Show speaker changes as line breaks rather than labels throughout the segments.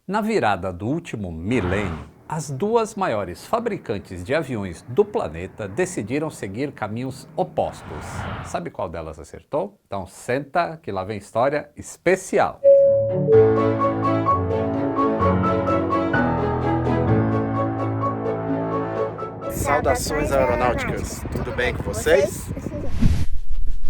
Na virada do último milênio, as duas maiores fabricantes de aviões do planeta decidiram seguir caminhos opostos. Sabe qual delas acertou? Então senta que lá vem história especial.
Saudações aeronáuticas, tudo bem com vocês?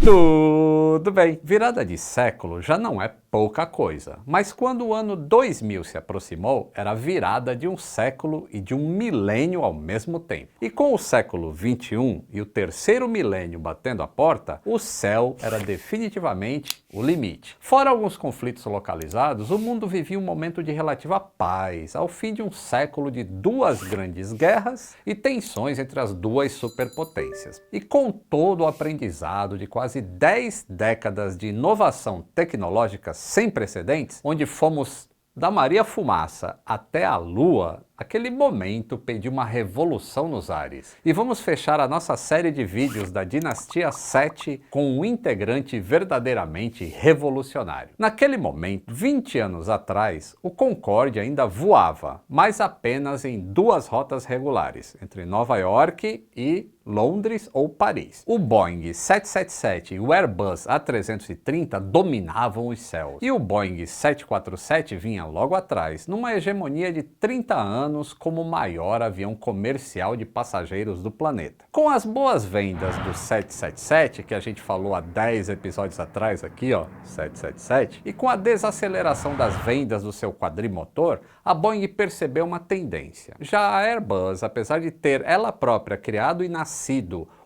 Tudo bem, virada de século já não é pouca coisa, mas quando o ano 2000 se aproximou, era a virada de um século e de um milênio ao mesmo tempo. E com o século 21 e o terceiro milênio batendo a porta, o céu era definitivamente o limite. Fora alguns conflitos localizados, o mundo vivia um momento de relativa paz, ao fim de um século de duas grandes guerras e tensões entre as duas superpotências. E com todo o aprendizado de quase 10 décadas de inovação tecnológica sem precedentes, onde fomos da Maria Fumaça até a Lua, aquele momento pediu uma revolução nos ares. E vamos fechar a nossa série de vídeos da Dinastia 7 com um integrante verdadeiramente revolucionário. Naquele momento, 20 anos atrás, o Concorde ainda voava, mas apenas em duas rotas regulares, entre Nova York e Londres ou Paris. O Boeing 777 e o Airbus A330 dominavam os céus. E o Boeing 747 vinha logo atrás, numa hegemonia de 30 anos como o maior avião comercial de passageiros do planeta. Com as boas vendas do 777, que a gente falou há 10 episódios atrás aqui, ó, 777, e com a desaceleração das vendas do seu quadrimotor, a Boeing percebeu uma tendência. Já a Airbus, apesar de ter ela própria criado e nascido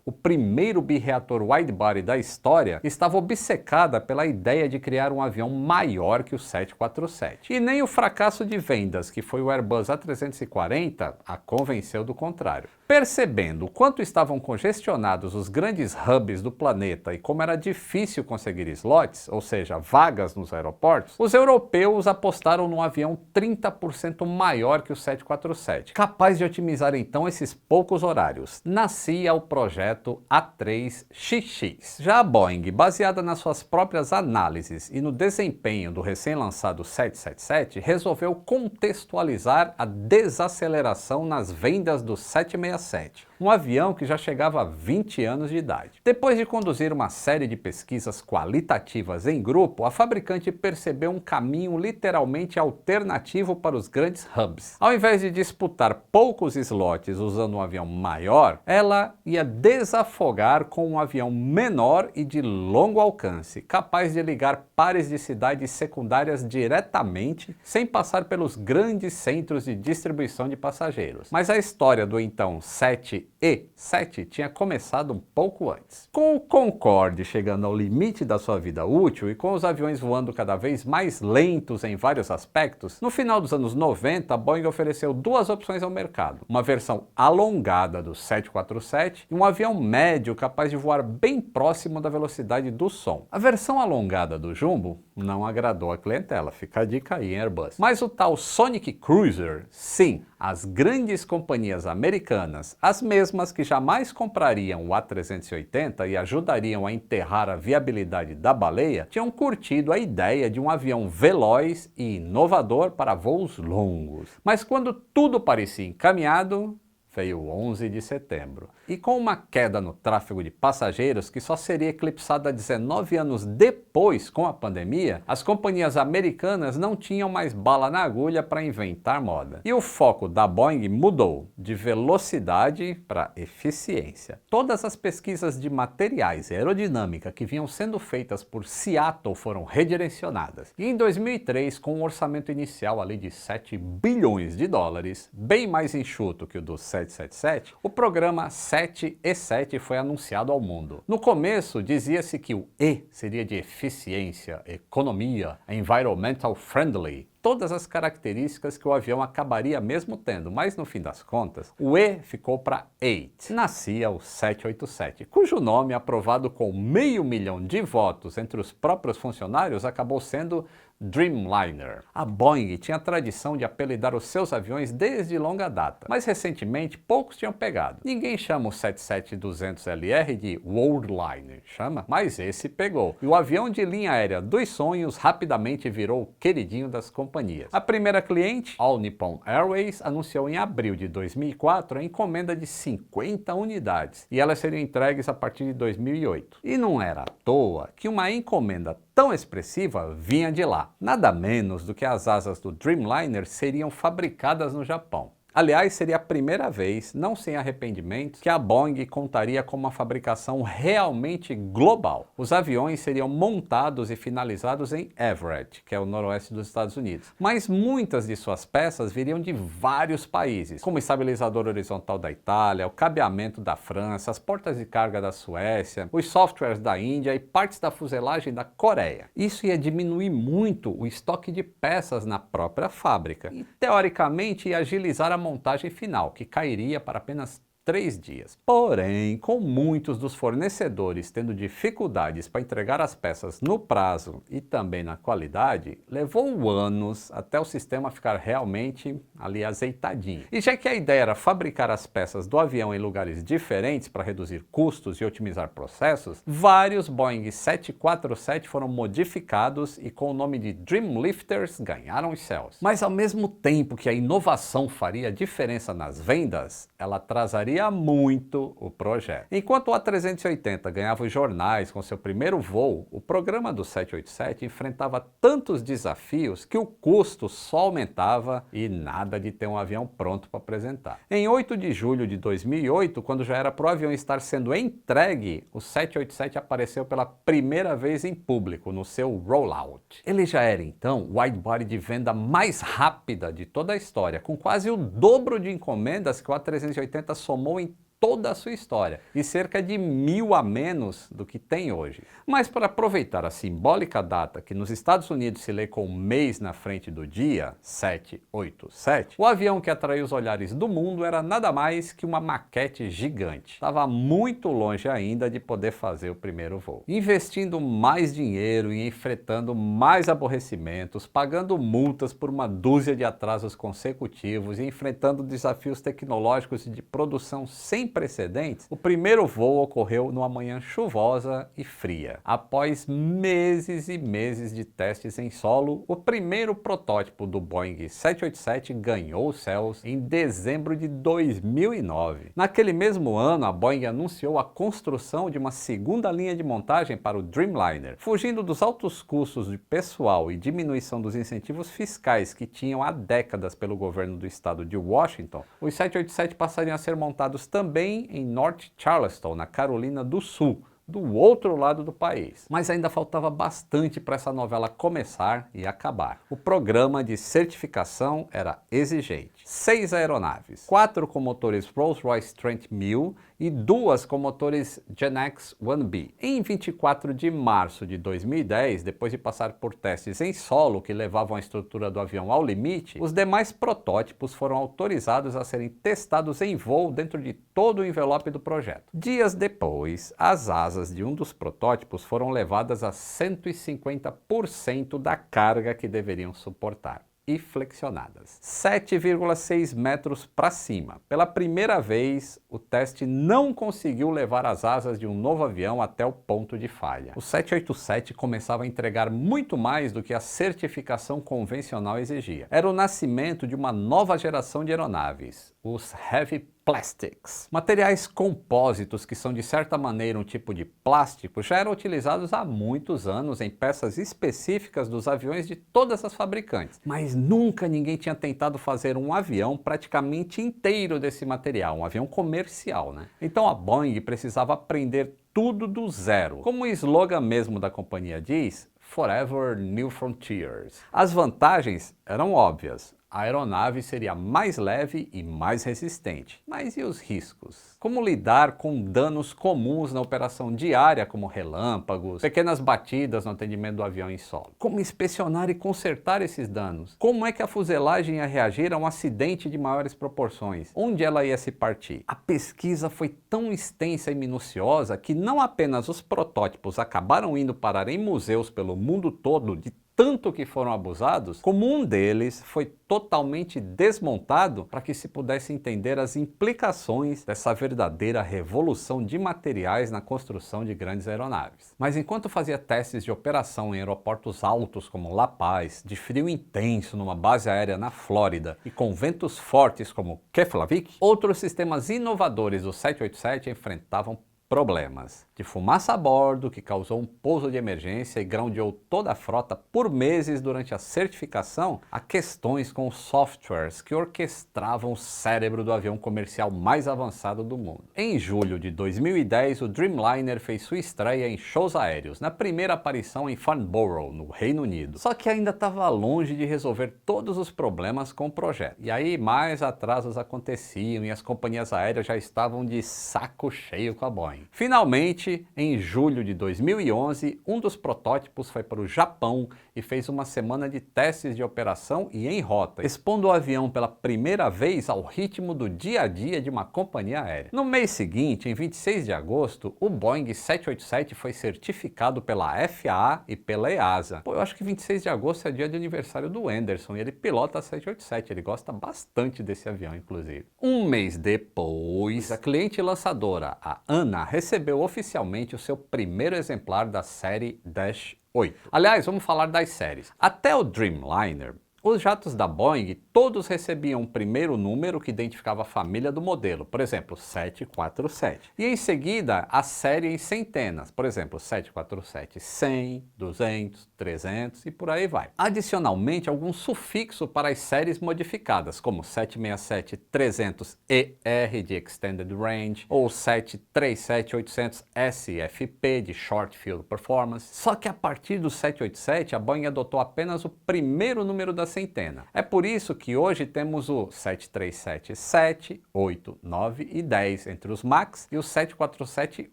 o primeiro bireator widebody da história, estava obcecada pela ideia de criar um avião maior que o 747. E nem o fracasso de vendas, que foi o Airbus A340, a convenceu do contrário. Percebendo o quanto estavam congestionados os grandes hubs do planeta e como era difícil conseguir slots, ou seja, vagas nos aeroportos, os europeus apostaram num avião 30% maior que o 747, capaz de otimizar então esses poucos horários. Nascia o projeto A3XX. Já a Boeing, baseada nas suas próprias análises e no desempenho do recém-lançado 777, resolveu contextualizar a desaceleração nas vendas do 767, um avião que já chegava a 20 anos de idade. Depois de conduzir uma série de pesquisas qualitativas em grupo, a fabricante percebeu um caminho literalmente alternativo para os grandes hubs. Ao invés de disputar poucos slots usando um avião maior, ela ia desafogar com um avião menor e de longo alcance, capaz de ligar pares de cidades secundárias diretamente, sem passar pelos grandes centros de distribuição de passageiros. Mas a história do então 7E7 tinha começado um pouco antes. Com o Concorde chegando ao limite da sua vida útil e com os aviões voando cada vez mais lentos em vários aspectos, no final dos anos 90, a Boeing ofereceu duas opções ao mercado: uma versão alongada do 747 e um avião médio capaz de voar bem próximo da velocidade do som. A versão alongada do Jumbo não agradou a clientela, fica a dica aí em Airbus. Mas o tal Sonic Cruiser, sim, as grandes companhias americanas, as mesmas que jamais comprariam o A380 e ajudariam a enterrar a viabilidade da baleia, tinham curtido a ideia de um avião veloz e inovador para voos longos. Mas quando tudo parecia encaminhado, veio o 11 de setembro. E com uma queda no tráfego de passageiros que só seria eclipsada 19 anos depois com a pandemia, as companhias americanas não tinham mais bala na agulha para inventar moda. E o foco da Boeing mudou de velocidade para eficiência. Todas as pesquisas de materiais e aerodinâmica que vinham sendo feitas por Seattle foram redirecionadas. E em 2003, com um orçamento inicial ali de 7 bilhões de dólares, bem mais enxuto que o do 777, o programa 7E7 foi anunciado ao mundo. No começo, dizia-se que o E seria de eficiência, economia, environmental friendly, todas as características que o avião acabaria mesmo tendo, mas no fim das contas, o E ficou para 8. Nascia o 787, cujo nome, aprovado com 500 mil de votos entre os próprios funcionários, acabou sendo Dreamliner. A Boeing tinha a tradição de apelidar os seus aviões desde longa data, mas recentemente poucos tinham pegado. Ninguém chama o 77200LR de Worldliner, chama? Mas esse pegou. E o avião de linha aérea dos sonhos rapidamente virou o queridinho das companhias. A primeira cliente, All Nippon Airways, anunciou em abril de 2004 a encomenda de 50 unidades, e elas seriam entregues a partir de 2008. E não era à toa que uma encomenda tão expressiva vinha de lá. Nada menos do que as asas do Dreamliner seriam fabricadas no Japão. Aliás, seria a primeira vez, não sem arrependimentos, que a Boeing contaria com uma fabricação realmente global. Os aviões seriam montados e finalizados em Everett, que é o noroeste dos Estados Unidos. Mas muitas de suas peças viriam de vários países, como o estabilizador horizontal da Itália, o cabeamento da França, as portas de carga da Suécia, os softwares da Índia e partes da fuselagem da Coreia. Isso ia diminuir muito o estoque de peças na própria fábrica e, teoricamente, ia agilizar a montagem final, que cairia para apenas 3 dias. Porém, com muitos dos fornecedores tendo dificuldades para entregar as peças no prazo e também na qualidade, levou anos até o sistema ficar realmente ali azeitadinho. E já que a ideia era fabricar as peças do avião em lugares diferentes para reduzir custos e otimizar processos, vários Boeing 747 foram modificados e com o nome de Dreamlifters ganharam os céus. Mas ao mesmo tempo que a inovação faria diferença nas vendas, ela atrasaria muito o projeto. Enquanto o A380 ganhava os jornais com seu primeiro voo, o programa do 787 enfrentava tantos desafios que o custo só aumentava e nada de ter um avião pronto para apresentar. Em 8 de julho de 2008, quando já era para o avião estar sendo entregue, o 787 apareceu pela primeira vez em público no seu rollout. Ele já era então o widebody de venda mais rápida de toda a história, com quase o dobro de encomendas que o A380 somou em toda a sua história, e cerca de 1000 a menos do que tem hoje. Mas para aproveitar a simbólica data que nos Estados Unidos se lê com um mês na frente do dia, 787, o avião que atraiu os olhares do mundo era nada mais que uma maquete gigante. Estava muito longe ainda de poder fazer o primeiro voo. Investindo mais dinheiro e enfrentando mais aborrecimentos, pagando multas por uma dúzia de atrasos consecutivos e enfrentando desafios tecnológicos de produção sem precedentes, o primeiro voo ocorreu numa manhã chuvosa e fria. Após meses e meses de testes em solo, o primeiro protótipo do Boeing 787 ganhou os céus em dezembro de 2009. Naquele mesmo ano, a Boeing anunciou a construção de uma segunda linha de montagem para o Dreamliner. Fugindo dos altos custos de pessoal e diminuição dos incentivos fiscais que tinham há décadas pelo governo do estado de Washington, os 787 passariam a ser montados também em North Charleston, na Carolina do Sul, do outro lado do país. Mas ainda faltava bastante para essa novela começar e acabar. O programa de certificação era exigente. 6 aeronaves, 4 com motores Rolls-Royce Trent 1000 e 2 com motores GEnx 1B. Em 24 de março de 2010, depois de passar por testes em solo que levavam a estrutura do avião ao limite, os demais protótipos foram autorizados a serem testados em voo dentro de todo o envelope do projeto. Dias depois, as asas de um dos protótipos foram levadas a 150% da carga que deveriam suportar e flexionadas. 7,6 metros para cima. Pela primeira vez, o teste não conseguiu levar as asas de um novo avião até o ponto de falha. O 787 começava a entregar muito mais do que a certificação convencional exigia. Era o nascimento de uma nova geração de aeronaves, os Heavy Plastics. Materiais compósitos, que são de certa maneira um tipo de plástico, já eram utilizados há muitos anos em peças específicas dos aviões de todas as fabricantes. Mas nunca ninguém tinha tentado fazer um avião praticamente inteiro desse material, um avião comercial, né? Então a Boeing precisava aprender tudo do zero. Como o slogan mesmo da companhia diz, Forever New Frontiers. As vantagens eram óbvias. A aeronave seria mais leve e mais resistente. Mas e os riscos? Como lidar com danos comuns na operação diária, como relâmpagos, pequenas batidas no atendimento do avião em solo? Como inspecionar e consertar esses danos? Como é que a fuselagem ia reagir a um acidente de maiores proporções? Onde ela ia se partir? A pesquisa foi tão extensa e minuciosa que não apenas os protótipos acabaram indo parar em museus pelo mundo todo, de tanto que foram abusados, como um deles foi totalmente desmontado para que se pudesse entender as implicações dessa verdadeira revolução de materiais na construção de grandes aeronaves. Mas enquanto fazia testes de operação em aeroportos altos como La Paz, de frio intenso numa base aérea na Flórida e com ventos fortes como Keflavik, outros sistemas inovadores do 787 enfrentavam problemas de fumaça a bordo, que causou um pouso de emergência e groundeou toda a frota por meses durante a certificação, a questões com os softwares que orquestravam o cérebro do avião comercial mais avançado do mundo. Em julho de 2010, o Dreamliner fez sua estreia em shows aéreos, na primeira aparição em Farnborough, no Reino Unido. Só que ainda estava longe de resolver todos os problemas com o projeto. E aí mais atrasos aconteciam e as companhias aéreas já estavam de saco cheio com a Boeing. Finalmente, em julho de 2011, um dos protótipos foi para o Japão e fez uma semana de testes de operação e em rota, expondo o avião pela primeira vez ao ritmo do dia a dia de uma companhia aérea. No mês seguinte, em 26 de agosto, o Boeing 787 foi certificado pela FAA e pela EASA. Pô, eu acho que 26 de agosto é dia de aniversário do Anderson e ele pilota a 787, ele gosta bastante desse avião, inclusive. Um mês depois, a cliente lançadora, a ANA, recebeu oficialmente o seu primeiro exemplar da série Dash 8. Aliás, vamos falar das séries. Até o Dreamliner, os jatos da Boeing todos recebiam um primeiro número que identificava a família do modelo, por exemplo, 747. E em seguida, a série em centenas, por exemplo, 747 100, 200, 300 e por aí vai. Adicionalmente, algum sufixo para as séries modificadas, como 767 300ER de Extended Range ou 737 800 SFP de Short Field Performance. Só que a partir do 787, a Boeing adotou apenas o primeiro número da centena. É por isso que hoje temos o 737 7, 8, 9 e 10 entre os MAX e o 747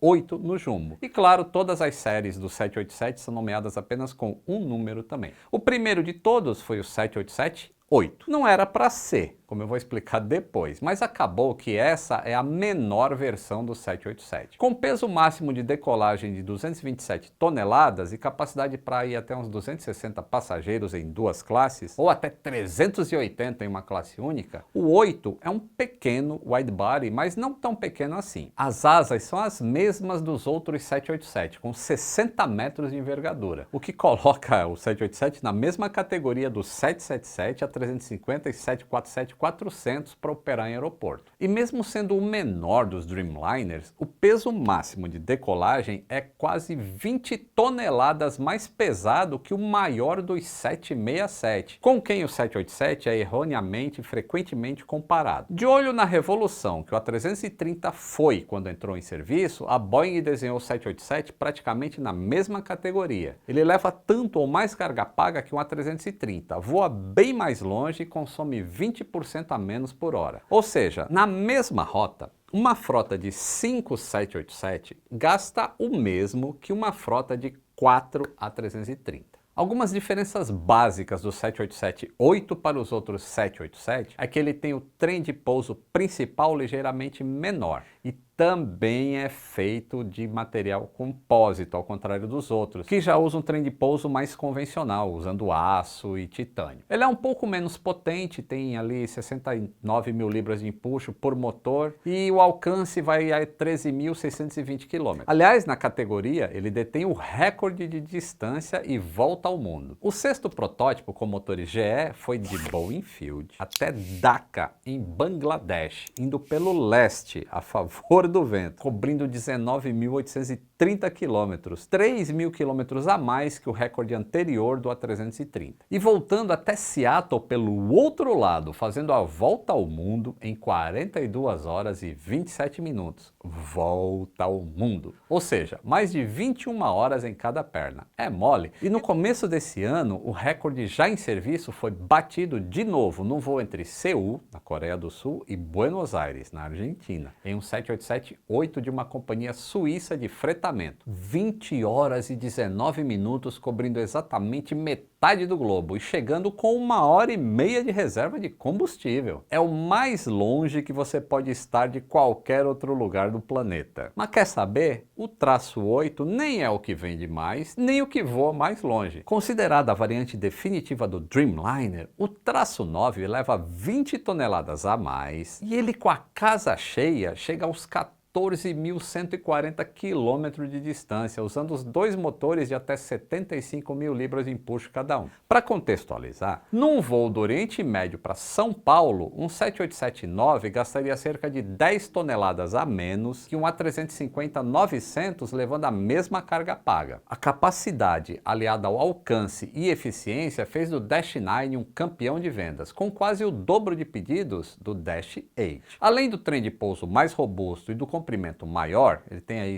8 no jumbo. E claro, todas as séries do 787 são nomeadas apenas com um número também. O primeiro de todos foi o 787 8. Não era para ser, como eu vou explicar depois, mas acabou que essa é a menor versão do 787. Com peso máximo de decolagem de 227 toneladas e capacidade para ir até uns 260 passageiros em duas classes, ou até 380 em uma classe única, o 8 é um pequeno widebody, mas não tão pequeno assim. As asas são as mesmas dos outros 787, com 60 metros de envergadura, o que coloca o 787 na mesma categoria do 777, a 350 e 747-400 para operar em aeroporto. E mesmo sendo o menor dos Dreamliners, o peso máximo de decolagem é quase 20 toneladas mais pesado que o maior dos 767, com quem o 787 é erroneamente e frequentemente comparado. De olho na revolução que o A330 foi quando entrou em serviço, a Boeing desenhou o 787 praticamente na mesma categoria. Ele leva tanto ou mais carga paga que um A330, voa bem mais longe e consome 20% a menos por hora. Ou seja, na mesma rota, uma frota de 5 787 gasta o mesmo que uma frota de 4 A330. Algumas diferenças básicas do 787-8 para os outros 787 é que ele tem o trem de pouso principal ligeiramente menor e também é feito de material compósito, ao contrário dos outros, que já usam um trem de pouso mais convencional, usando aço e titânio. Ele é um pouco menos potente, tem ali 69 mil libras de empuxo por motor e o alcance vai a 13.620 km. Aliás, na categoria, ele detém o recorde de distância e volta ao mundo. O sexto protótipo com motores GE foi de Boeing Field até Dhaka, em Bangladesh, indo pelo leste, a favor do vento, cobrindo 19.830 quilômetros, 3.000 quilômetros a mais que o recorde anterior do A330. E voltando até Seattle pelo outro lado, fazendo a volta ao mundo em 42 horas e 27 minutos. Volta ao mundo. Ou seja, mais de 21 horas em cada perna. É mole. E no começo desse ano, o recorde já em serviço foi batido de novo no voo entre Seul, na Coreia do Sul, e Buenos Aires, na Argentina, em um 787-8 de uma companhia suíça de fretamento. 20 horas e 19 minutos, cobrindo exatamente metade do globo e chegando com 1h30 de reserva de combustível. É o mais longe que você pode estar de qualquer outro lugar lugar do planeta. Mas quer saber? O traço 8 nem é o que vende mais, nem o que voa mais longe. Considerada a variante definitiva do Dreamliner, o traço 9 leva 20 toneladas a mais e ele, com a casa cheia, chega aos 14.140 km de distância, usando os dois motores de até 75.000 libras de empuxo cada um. Para contextualizar, num voo do Oriente Médio para São Paulo, um 787-9 gastaria cerca de 10 toneladas a menos que um A350-900, levando a mesma carga paga. A capacidade, aliada ao alcance e eficiência, fez do Dash 9 um campeão de vendas, com quase o dobro de pedidos do Dash 8. Além do trem de pouso mais robusto e do comprimento maior, ele tem aí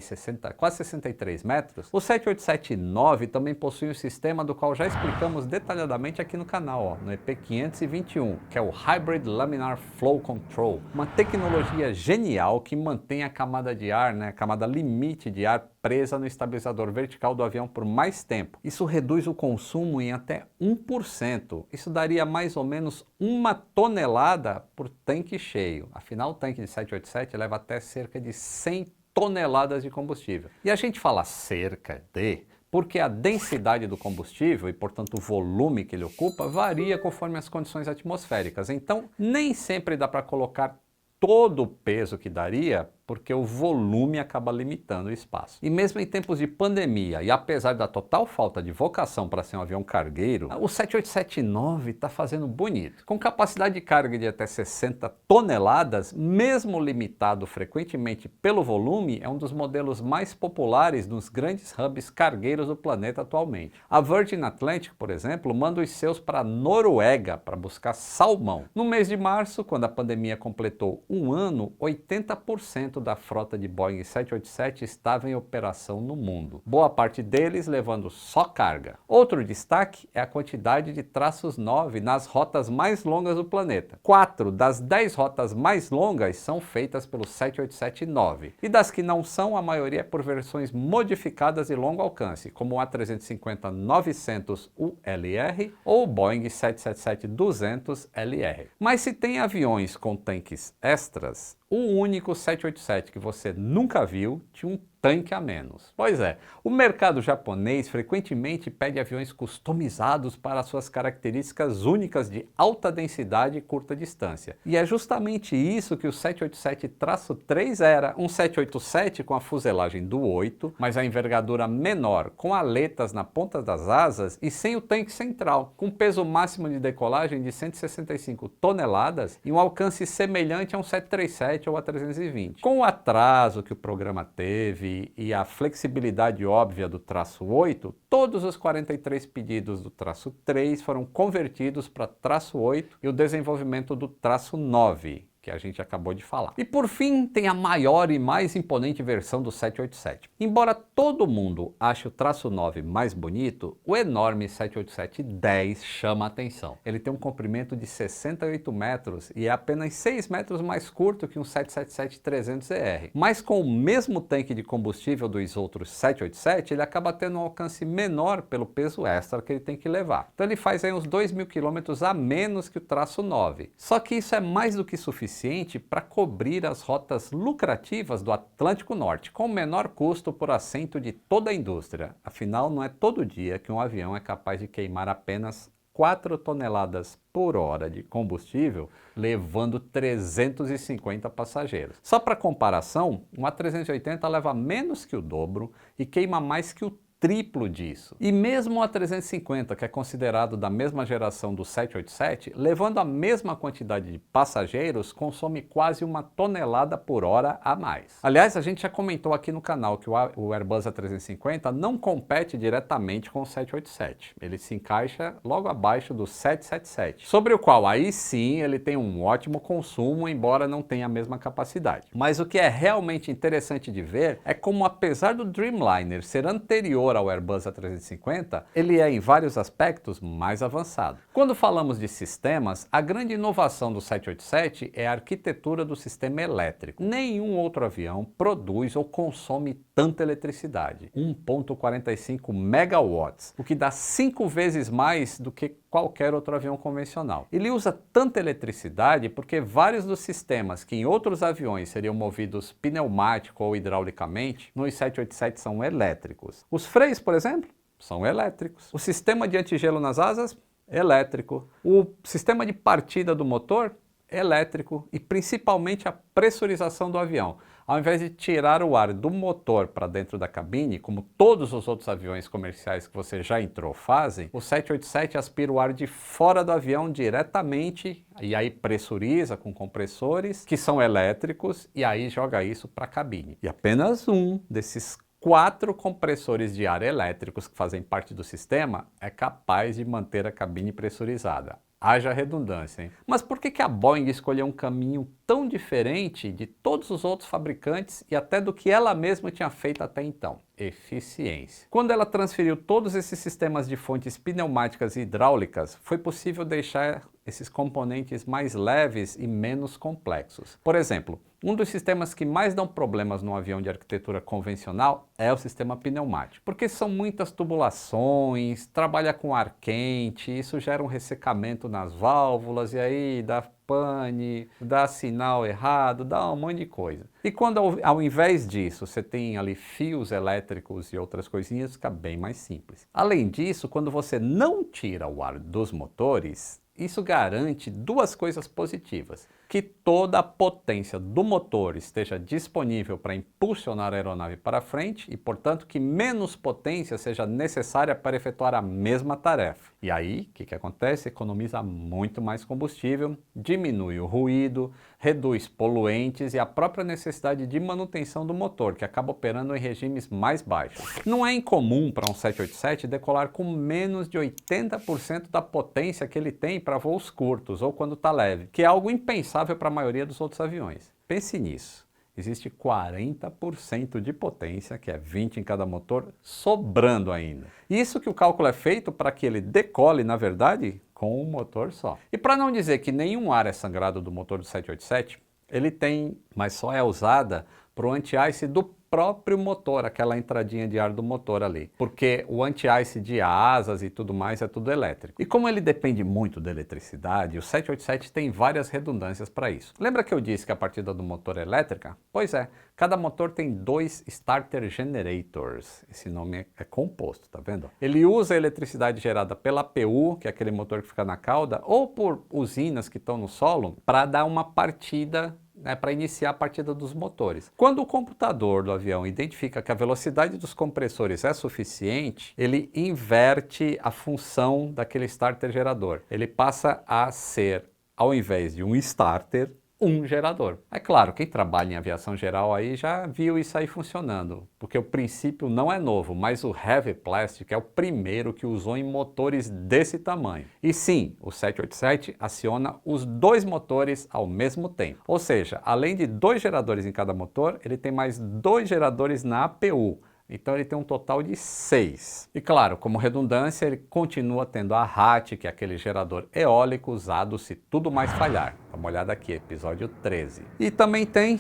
quase 63 metros, o 787-9 também possui um sistema do qual já explicamos detalhadamente aqui no canal, no EP 521, que é o Hybrid Laminar Flow Control, uma tecnologia genial que mantém a camada de ar, a camada limite de ar presa no estabilizador vertical do avião por mais tempo. Isso reduz o consumo em até 1%. Isso daria mais ou menos 1 tonelada por tanque cheio. Afinal, o tanque de 787 leva até cerca de 100 toneladas de combustível. E a gente fala cerca de porque a densidade do combustível e, portanto, o volume que ele ocupa varia conforme as condições atmosféricas. Então, nem sempre dá para colocar todo o peso que daria, porque o volume acaba limitando o espaço. E mesmo em tempos de pandemia, e apesar da total falta de vocação para ser um avião cargueiro, o 787-9 está fazendo bonito. Com capacidade de carga de até 60 toneladas, mesmo limitado frequentemente pelo volume, é um dos modelos mais populares nos grandes hubs cargueiros do planeta atualmente. A Virgin Atlantic, por exemplo, manda os seus para a Noruega para buscar salmão. No mês de março, quando a pandemia completou um ano, 80% da frota de Boeing 787 estava em operação no mundo. Boa parte deles levando só carga. Outro destaque é a quantidade de traços 9 nas rotas mais longas do planeta. 4 das 10 rotas mais longas são feitas pelo 787-9. E das que não são, a maioria é por versões modificadas de longo alcance, como o A350-900 ULR ou o Boeing 777-200LR. Mas se tem aviões com tanques extras, o único 787 que você nunca viu tinha um tanque a menos. Pois é, o mercado japonês frequentemente pede aviões customizados para suas características únicas de alta densidade e curta distância. E é justamente isso que o 787-3 era, um 787 com a fuselagem do 8, mas a envergadura menor, com aletas na ponta das asas e sem o tanque central, com peso máximo de decolagem de 165 toneladas e um alcance semelhante a um 737 ou A320. Com o atraso que o programa teve e a flexibilidade óbvia do traço 8, todos os 43 pedidos do traço 3 foram convertidos para traço 8 e o desenvolvimento do traço 9, que a gente acabou de falar. E por fim, tem a maior e mais imponente versão do 787. Embora todo mundo ache o traço 9 mais bonito, o enorme 787-10 chama a atenção. Ele tem um comprimento de 68 metros e é apenas 6 metros mais curto que um 777-300ER. Mas com o mesmo tanque de combustível dos outros 787, ele acaba tendo um alcance menor pelo peso extra que ele tem que levar. Então ele faz aí uns 2.000 km a menos que o traço 9. Só que isso é mais do que suficiente para cobrir as rotas lucrativas do Atlântico Norte, com o menor custo por assento de toda a indústria. Afinal, não é todo dia que um avião é capaz de queimar apenas 4 toneladas por hora de combustível, levando 350 passageiros. Só para comparação, um A380 leva menos que o dobro e queima mais que o triplo disso. E mesmo o A350, que é considerado da mesma geração do 787, levando a mesma quantidade de passageiros, consome quase 1 tonelada por hora a mais. Aliás, a gente já comentou aqui no canal que o Airbus A350 não compete diretamente com o 787. Ele se encaixa logo abaixo do 777, sobre o qual aí sim ele tem um ótimo consumo, embora não tenha a mesma capacidade. Mas o que é realmente interessante de ver é como, apesar do Dreamliner ser anterior superior ao Airbus A350, ele é em vários aspectos mais avançado. Quando falamos de sistemas, a grande inovação do 787 é a arquitetura do sistema elétrico. Nenhum outro avião produz ou consome tanta eletricidade, 1,45 megawatts, o que dá 5 vezes mais do que qualquer outro avião convencional. Ele usa tanta eletricidade porque vários dos sistemas que em outros aviões seriam movidos pneumático ou hidraulicamente, nos 787 são elétricos. Os freios, por exemplo, são elétricos. O sistema de antigelo nas asas, elétrico. O sistema de partida do motor, elétrico. E principalmente a pressurização do avião. Ao invés de tirar o ar do motor para dentro da cabine, como todos os outros aviões comerciais que você já entrou fazem, o 787 aspira o ar de fora do avião diretamente e aí pressuriza com compressores que são elétricos e aí joga isso para a cabine. E apenas um desses 4 compressores de ar elétricos que fazem parte do sistema é capaz de manter a cabine pressurizada. Haja redundância, hein? Mas por que a Boeing escolheu um caminho tão diferente de todos os outros fabricantes e até do que ela mesma tinha feito até então? Eficiência. Quando ela transferiu todos esses sistemas de fontes pneumáticas e hidráulicas, foi possível deixar esses componentes mais leves e menos complexos. Por exemplo, um dos sistemas que mais dão problemas num avião de arquitetura convencional é o sistema pneumático, porque são muitas tubulações, trabalha com ar quente, isso gera um ressecamento nas válvulas e aí dá pane, dá sinal errado, dá um monte de coisa. E quando ao invés disso você tem ali fios elétricos e outras coisinhas, fica bem mais simples. Além disso, quando você não tira o ar dos motores, isso garante 2 coisas positivas: que toda a potência do motor esteja disponível para impulsionar a aeronave para frente e, portanto, que menos potência seja necessária para efetuar a mesma tarefa. E aí, o que acontece? Economiza muito mais combustível, diminui o ruído, reduz poluentes e a própria necessidade de manutenção do motor, que acaba operando em regimes mais baixos. Não é incomum para um 787 decolar com menos de 80% da potência que ele tem para voos curtos ou quando está leve, que é algo impensável para a maioria dos outros aviões. Pense nisso. Existe 40% de potência, que é 20 em cada motor, sobrando ainda. Isso que o cálculo é feito para que ele decole, na verdade, com um motor só. E para não dizer que nenhum ar é sangrado do motor do 787, ele tem, mas só é usada para o anti-ice do próprio motor, aquela entradinha de ar do motor ali, porque o anti-ice de asas e tudo mais é tudo elétrico. E como ele depende muito da eletricidade, o 787 tem várias redundâncias para isso. Lembra que eu disse que a partida do motor é elétrica? Pois é, cada motor tem 2 starter generators, esse nome é composto, tá vendo? Ele usa a eletricidade gerada pela APU, que é aquele motor que fica na cauda, ou por usinas que estão no solo, para dar uma partida, para iniciar a partida dos motores. Quando o computador do avião identifica que a velocidade dos compressores é suficiente, ele inverte a função daquele starter gerador. Ele passa a ser, ao invés de um starter, um gerador. É claro, quem trabalha em aviação geral aí já viu isso aí funcionando, porque o princípio não é novo, mas o Heavy Plastic é o primeiro que usou em motores desse tamanho. E sim, o 787 aciona os 2 motores ao mesmo tempo. Ou seja, além de 2 geradores em cada motor, ele tem mais 2 geradores na APU. Então ele tem um total de 6. E claro, como redundância, ele continua tendo a RAT, que é aquele gerador eólico usado se tudo mais falhar. Dá uma olhada aqui, episódio 13. E também tem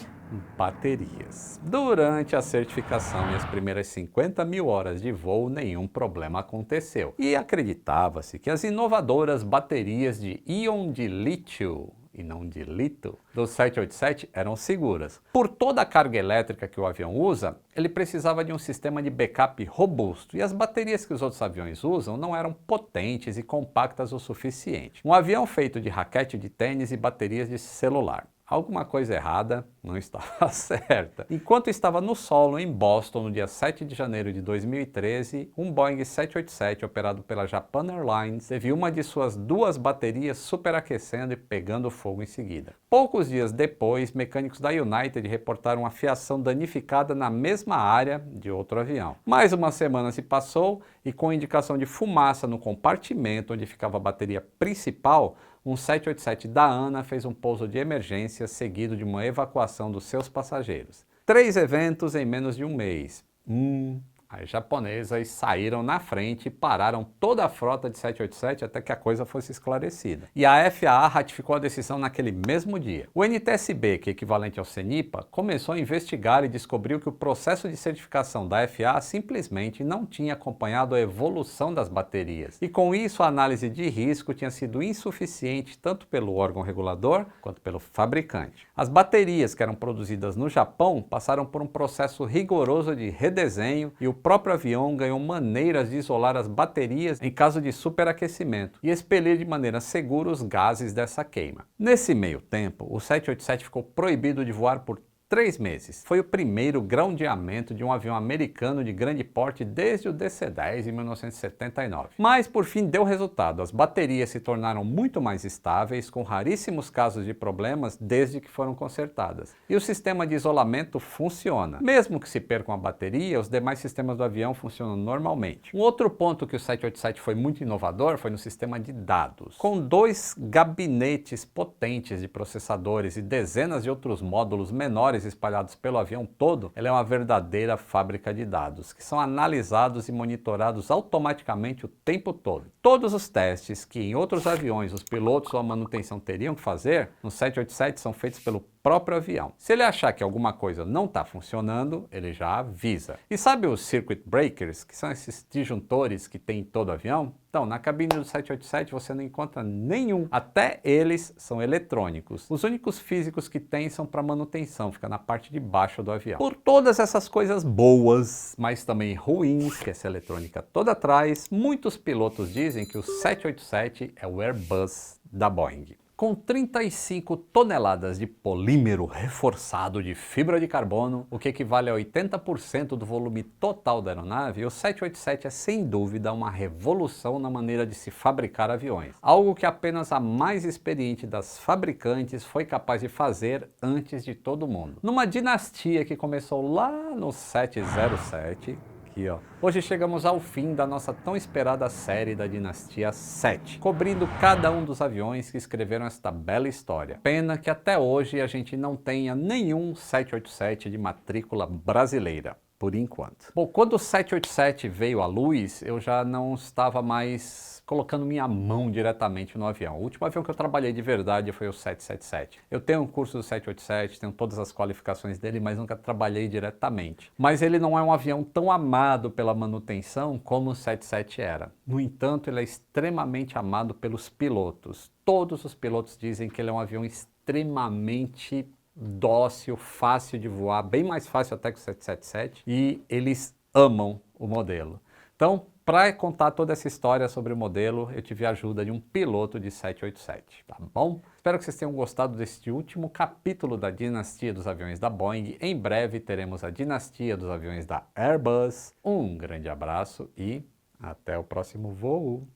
baterias. Durante a certificação e as primeiras 50 mil horas de voo, nenhum problema aconteceu. E acreditava-se que as inovadoras baterias de íon de lítio e não de lítio, do 787 eram seguras. Por toda a carga elétrica que o avião usa, ele precisava de um sistema de backup robusto, e as baterias que os outros aviões usam não eram potentes e compactas o suficiente. Um avião feito de raquete de tênis e baterias de celular. Alguma coisa errada não estava certa. Enquanto estava no solo em Boston, no dia 7 de janeiro de 2013, um Boeing 787 operado pela Japan Airlines teve uma de suas 2 baterias superaquecendo e pegando fogo em seguida. Poucos dias depois, mecânicos da United reportaram uma fiação danificada na mesma área de outro avião. Mais uma semana se passou e, com indicação de fumaça no compartimento onde ficava a bateria principal, um 787 da ANA fez um pouso de emergência seguido de uma evacuação dos seus passageiros. 3 eventos em menos de um mês. As japonesas saíram na frente e pararam toda a frota de 787 até que a coisa fosse esclarecida. E a FAA ratificou a decisão naquele mesmo dia. O NTSB, que é equivalente ao CENIPA, começou a investigar e descobriu que o processo de certificação da FAA simplesmente não tinha acompanhado a evolução das baterias. E com isso a análise de risco tinha sido insuficiente tanto pelo órgão regulador quanto pelo fabricante. As baterias que eram produzidas no Japão passaram por um processo rigoroso de redesenho e o próprio avião ganhou maneiras de isolar as baterias em caso de superaquecimento e expelir de maneira segura os gases dessa queima. Nesse meio tempo, o 787 ficou proibido de voar por 3 meses. Foi o primeiro groundeamento de um avião americano de grande porte desde o DC-10 em 1979. Mas por fim deu resultado, as baterias se tornaram muito mais estáveis, com raríssimos casos de problemas desde que foram consertadas. E o sistema de isolamento funciona. Mesmo que se percam a bateria, os demais sistemas do avião funcionam normalmente. Um outro ponto que o 787 foi muito inovador foi no sistema de dados. Com 2 gabinetes potentes de processadores e dezenas de outros módulos menores espalhados pelo avião todo, ela é uma verdadeira fábrica de dados, que são analisados e monitorados automaticamente o tempo todo. Todos os testes que em outros aviões os pilotos ou a manutenção teriam que fazer, no 787 são feitos pelo próprio avião. Se ele achar que alguma coisa não está funcionando, ele já avisa. E sabe os circuit breakers, que são esses disjuntores que tem em todo avião? Então, na cabine do 787 você não encontra nenhum. Até eles são eletrônicos. Os únicos físicos que tem são para manutenção, fica na parte de baixo do avião. Por todas essas coisas boas, mas também ruins, que essa eletrônica toda traz, muitos pilotos dizem que o 787 é o Airbus da Boeing. Com 35 toneladas de polímero reforçado de fibra de carbono, o que equivale a 80% do volume total da aeronave, o 787 é sem dúvida uma revolução na maneira de se fabricar aviões. Algo que apenas a mais experiente das fabricantes foi capaz de fazer antes de todo mundo. Numa dinastia que começou lá no 707, aqui, ó. Hoje chegamos ao fim da nossa tão esperada série da Dinastia 7, cobrindo cada um dos aviões que escreveram esta bela história. Pena que até hoje a gente não tenha nenhum 787 de matrícula brasileira, por enquanto. Bom, quando o 787 veio à luz, eu já não estava mais colocando minha mão diretamente no avião. O último avião que eu trabalhei de verdade foi o 777. Eu tenho um curso do 787, tenho todas as qualificações dele, mas nunca trabalhei diretamente. Mas ele não é um avião tão amado pela manutenção como o 77 era. No entanto, ele é extremamente amado pelos pilotos. Todos os pilotos dizem que ele é um avião extremamente dócil, fácil de voar, bem mais fácil até que o 777, e eles amam o modelo. Então, para contar toda essa história sobre o modelo, eu tive a ajuda de um piloto de 787, tá bom? Espero que vocês tenham gostado deste último capítulo da dinastia dos aviões da Boeing. Em breve teremos a dinastia dos aviões da Airbus. Um grande abraço e até o próximo voo!